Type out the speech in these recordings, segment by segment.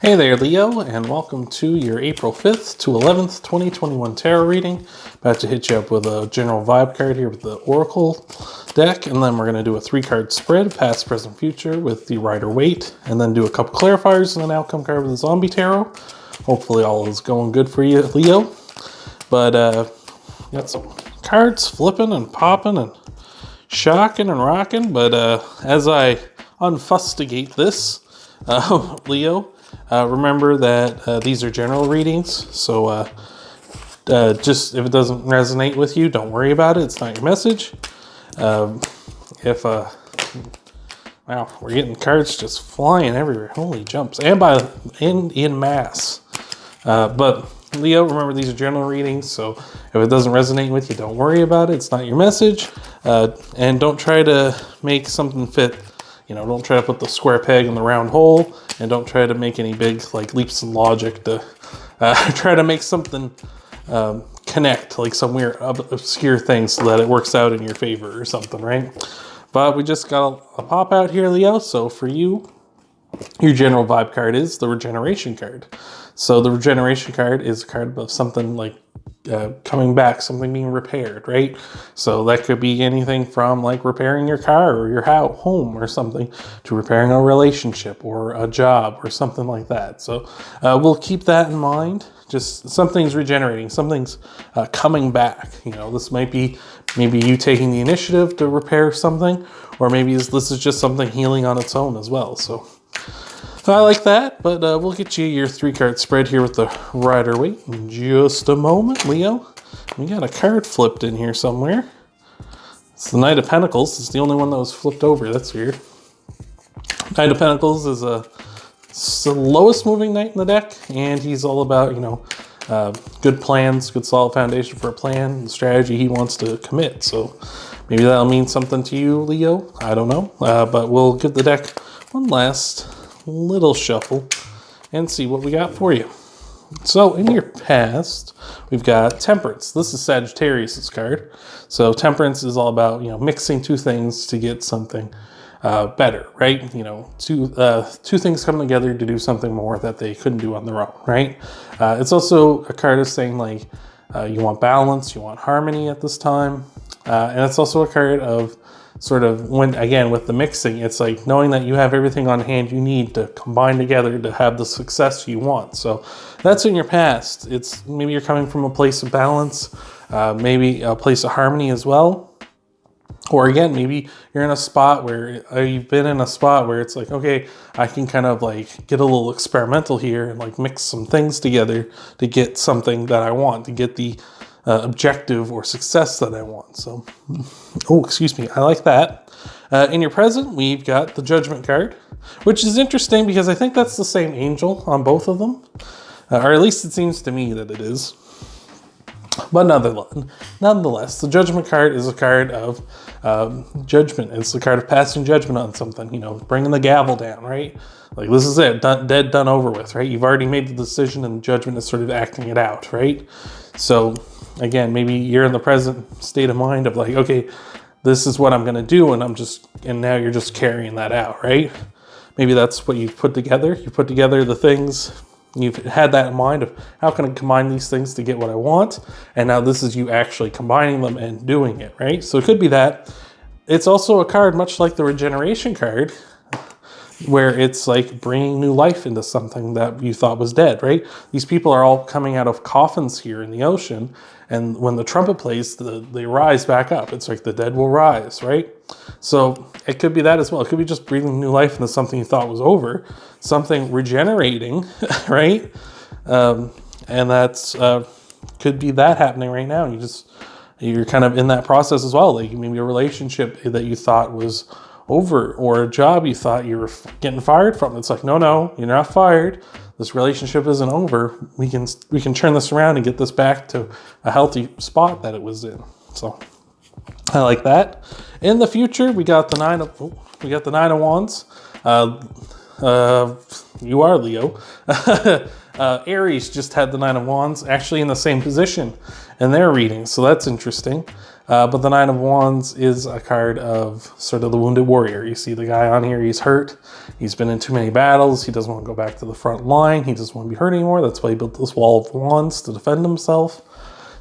Hey there, Leo, and welcome to your April 5th to 11th, 2021 tarot reading. About to hit you up with a general vibe card here with the Oracle deck, and then we're going to do a 3-card spread, past, present, future, with the Rider-Waite, and then do a couple clarifiers and an outcome card with the Zombie Tarot. Hopefully all is going good for you, Leo. But got some cards flipping and popping and shocking and rocking, but as I unfustigate this, Leo, remember that these are general readings, so just if it doesn't resonate with you, don't worry about it. It's not your message. Wow, we're getting cards just flying everywhere. Holy jumps. And in mass. But Leo, remember these are general readings, so if it doesn't resonate with you, don't worry about it. It's not your message. And don't try to make something fit. Don't try to put the square peg in the round hole, and don't try to make any big leaps in logic to try to make something connect, like some weird obscure thing, so that it works out in your favor or something, right? But we just got a pop out here, Leo. So for you, your general vibe card is the Regeneration card. So the Regeneration card is a card of something like coming back, something being repaired, right? So that could be anything from repairing your car or your home or something, to repairing a relationship or a job or something like that. So we'll keep that in mind. Just something's regenerating, something's coming back. This might be maybe you taking the initiative to repair something, or maybe this is just something healing on its own as well. So I like that, but we'll get you your 3-card spread here with the Rider-Waite in just a moment, Leo. We got a card flipped in here somewhere. It's the Knight of Pentacles. It's the only one that was flipped over. That's weird. Knight of Pentacles is it's the lowest moving knight in the deck, and he's all about, good plans, good solid foundation for a plan, the strategy he wants to commit. So maybe that'll mean something to you, Leo. I don't know, but we'll give the deck one last little shuffle and see what we got for you. So in your past, we've got Temperance. This is Sagittarius's card. So Temperance is all about mixing two things to get something better, right? Two things come together to do something more that they couldn't do on their own, right? It's also a card of saying you want balance, you want harmony at this time, and it's also a card of sort of when, again, with the mixing, it's like knowing that you have everything on hand you need to combine together to have the success you want. So that's in your past. It's maybe you're coming from a place of balance, maybe a place of harmony as well. Or again, maybe you're in a spot where you've been in a spot where it's okay, I can kind of get a little experimental here and mix some things together to get something that I want, to get the objective or success that I want. So, excuse me, I like that. In your present, we've got the Judgment card, which is interesting because I think that's the same angel on both of them, or at least it seems to me that it is. But nonetheless, the Judgment card is a card of judgment. It's the card of passing judgment on something, bringing the gavel down, right? This is it, dead, done, over with, right? You've already made the decision and judgment is sort of acting it out, right? So again, maybe you're in the present state of mind of okay, this is what I'm going to do, and now you're just carrying that out, right? Maybe that's what you've put together. You put together the things. You've had that in mind of how can I combine these things to get what I want, and now this is you actually combining them and doing it, right? So it could be that. It's also a card much like the Regeneration card, where it's bringing new life into something that you thought was dead, right? These people are all coming out of coffins here in the ocean, and when the trumpet plays, they rise back up. It's the dead will rise, right? So it could be that as well. It could be just breathing new life into something you thought was over, something regenerating, right? And that's could be that happening right now. You're kind of in that process as well. Maybe a relationship that you thought was over, or a job you thought you were getting fired from. It's no, you're not fired. This relationship isn't over. We can turn this around and get this back to a healthy spot that it was in. So I like that. In the future, we got the Nine of Wands. you are Leo. Aries just had the Nine of Wands actually in the same position in their reading, so that's interesting. But the Nine of Wands is a card of sort of the wounded warrior. You see the guy on here, he's hurt. He's been in too many battles. He doesn't want to go back to the front line. He doesn't want to be hurt anymore. That's why he built this wall of wands to defend himself.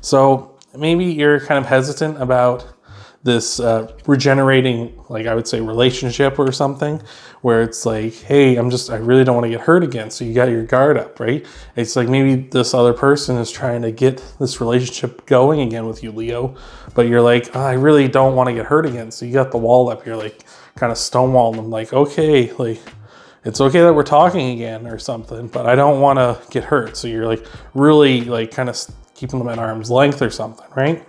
So maybe you're kind of hesitant about this regenerating, like I would say, relationship or something, where it's like, hey, I really don't want to get hurt again. So you got your guard up, right? It's like maybe this other person is trying to get this relationship going again with you, Leo, but you're like, I really don't want to get hurt again. So you got the wall up. You're like kind of stonewalling them, like, okay, like it's okay that we're talking again or something, but I don't want to get hurt. So you're like really like kind of keeping them at arm's length or something, right?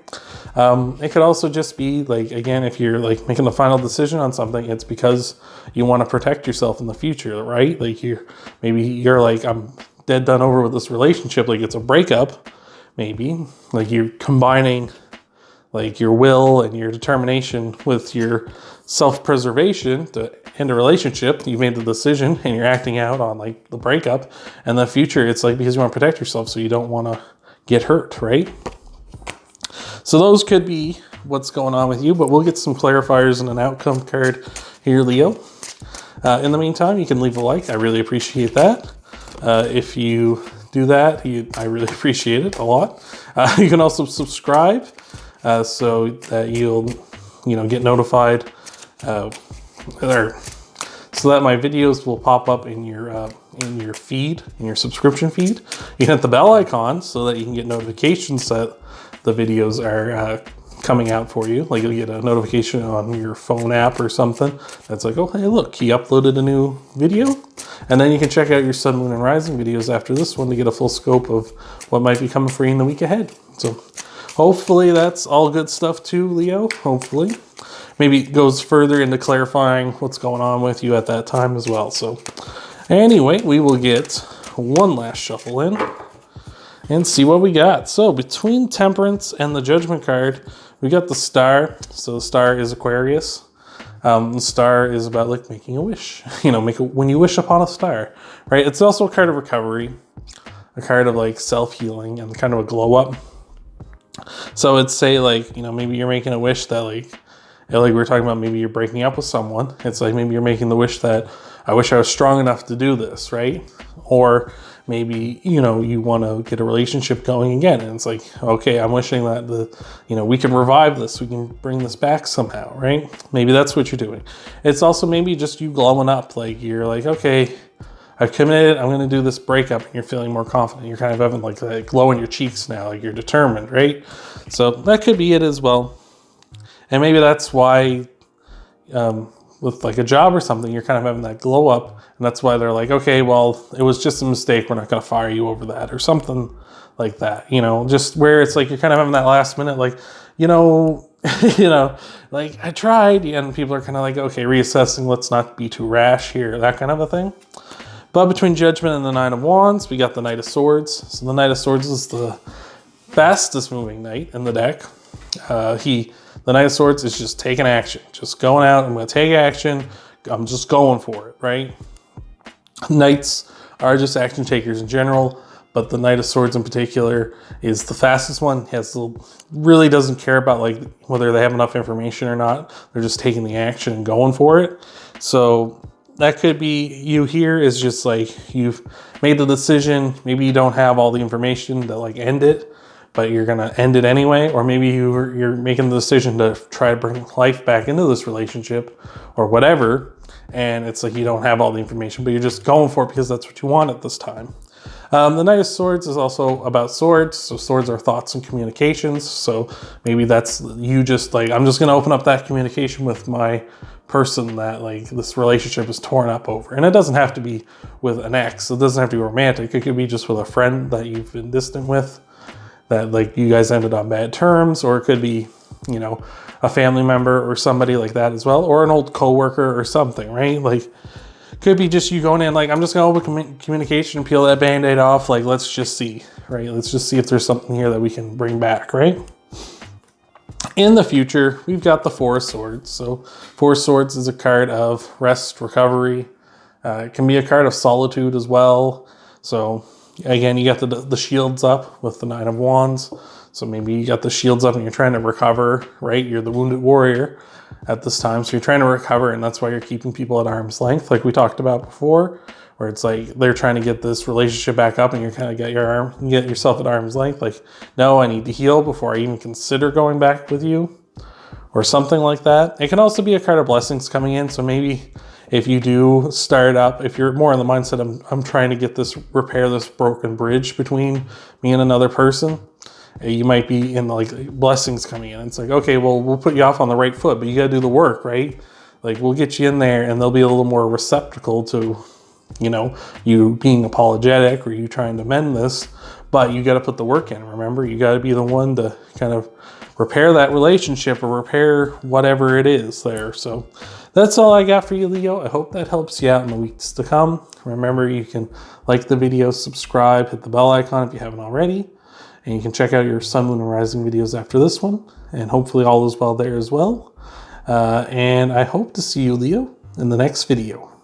It could also just be like, again, if you're like making the final decision on something, it's because you want to protect yourself in the future, right? Like maybe you're like, I'm dead done over with this relationship. Like it's a breakup, maybe like you're combining like your will and your determination with your self-preservation to end a relationship. You've made the decision and you're acting out on like the breakup. And the future, it's like because you want to protect yourself so you don't want to get hurt, right? So those could be what's going on with you, but we'll get some clarifiers and an outcome card here, Leo. In the meantime, you can leave a like. I really appreciate that. If you do that, I really appreciate it a lot. You can also subscribe so that you'll get notified so that my videos will pop up in your feed, in your subscription feed. You can hit the bell icon so that you can get notifications that the videos are coming out for you. Like you'll get a notification on your phone app or something that's like, oh, hey, look, he uploaded a new video. And then you can check out your Sun, Moon, and Rising videos after this one to get a full scope of what might be coming for you in the week ahead. So hopefully that's all good stuff too, Leo. Hopefully. Maybe it goes further into clarifying what's going on with you at that time as well. So anyway, we will get one last shuffle in and see what we got. So between Temperance and the Judgment card, we got the Star. So the Star is Aquarius. The Star is about like making a wish. When you wish upon a star, right? It's also a card of recovery, a card of like self-healing and kind of a glow up. So it's say like, maybe you're making a wish that like we were talking about, maybe you're breaking up with someone. It's like maybe you're making the wish that I wish I was strong enough to do this, right? Or maybe, you want to get a relationship going again. And it's like, okay, I'm wishing that we can revive this. We can bring this back somehow, right? Maybe that's what you're doing. It's also maybe just you glowing up. Like you're like, okay, I've committed. I'm going to do this breakup. And you're feeling more confident. You're kind of having like that glow in your cheeks now. Like you're determined, right? So that could be it as well. And maybe that's why with like a job or something, you're kind of having that glow up. And that's why they're like, okay, well, it was just a mistake. We're not going to fire you over that or something like that. Just where it's like you're kind of having that last minute, like, like I tried. And people are kind of like, okay, reassessing. Let's not be too rash here. That kind of a thing. But between Judgment and the Nine of Wands, we got the Knight of Swords. So the Knight of Swords is the fastest moving knight in the deck. The Knight of Swords is just taking action, just going out. I'm going to take action. I'm just going for it, right? Knights are just action takers in general, but the Knight of Swords in particular is the fastest one. Really doesn't care about like whether they have enough information or not. They're just taking the action and going for it. So that could be you here is just like you've made the decision. Maybe you don't have all the information to like end it, but you're going to end it anyway. Or maybe you're making the decision to try to bring life back into this relationship or whatever. And it's like you don't have all the information, but you're just going for it because that's what you want at this time. The Knight of Swords is also about swords. So swords are thoughts and communications. So maybe that's you just like, I'm just going to open up that communication with my person that like this relationship is torn up over. And it doesn't have to be with an ex. It doesn't have to be romantic. It could be just with a friend that you've been distant with, that like you guys ended on bad terms, or it could be, a family member or somebody like that as well, or an old coworker or something, right? Like could be just you going in like, I'm just going to open communication and peel that Band-Aid off. Like, let's just see, right? Let's just see if there's something here that we can bring back, right? In the future, we've got the Four of Swords. So Four of Swords is a card of rest, recovery, It can be a card of solitude as well. So again, you got the shields up with the Nine of Wands. So maybe you got the shields up and you're trying to recover, right? You're the wounded warrior at this time. So you're trying to recover, and that's why you're keeping people at arm's length, like we talked about before, where it's like they're trying to get this relationship back up and you're kind of get yourself at arm's length. Like, no, I need to heal before I even consider going back with you, or something like that. It can also be a card of blessings coming in. So maybe if you do start up, if you're more in the mindset of, I'm trying to repair this broken bridge between me and another person, you might be in like blessings coming in. It's like, okay, well, we'll put you off on the right foot, but you got to do the work, right? Like, we'll get you in there and they'll be a little more receptacle to, you being apologetic or you trying to mend this, but you got to put the work in. Remember, you got to be the one to kind of repair that relationship or repair whatever it is there. So that's all I got for you, Leo. I hope that helps you out in the weeks to come. Remember, you can like the video, subscribe, hit the bell icon if you haven't already. And you can check out your Sun, Moon, and Rising videos after this one. And hopefully all is well there as well. And I hope to see you, Leo, in the next video.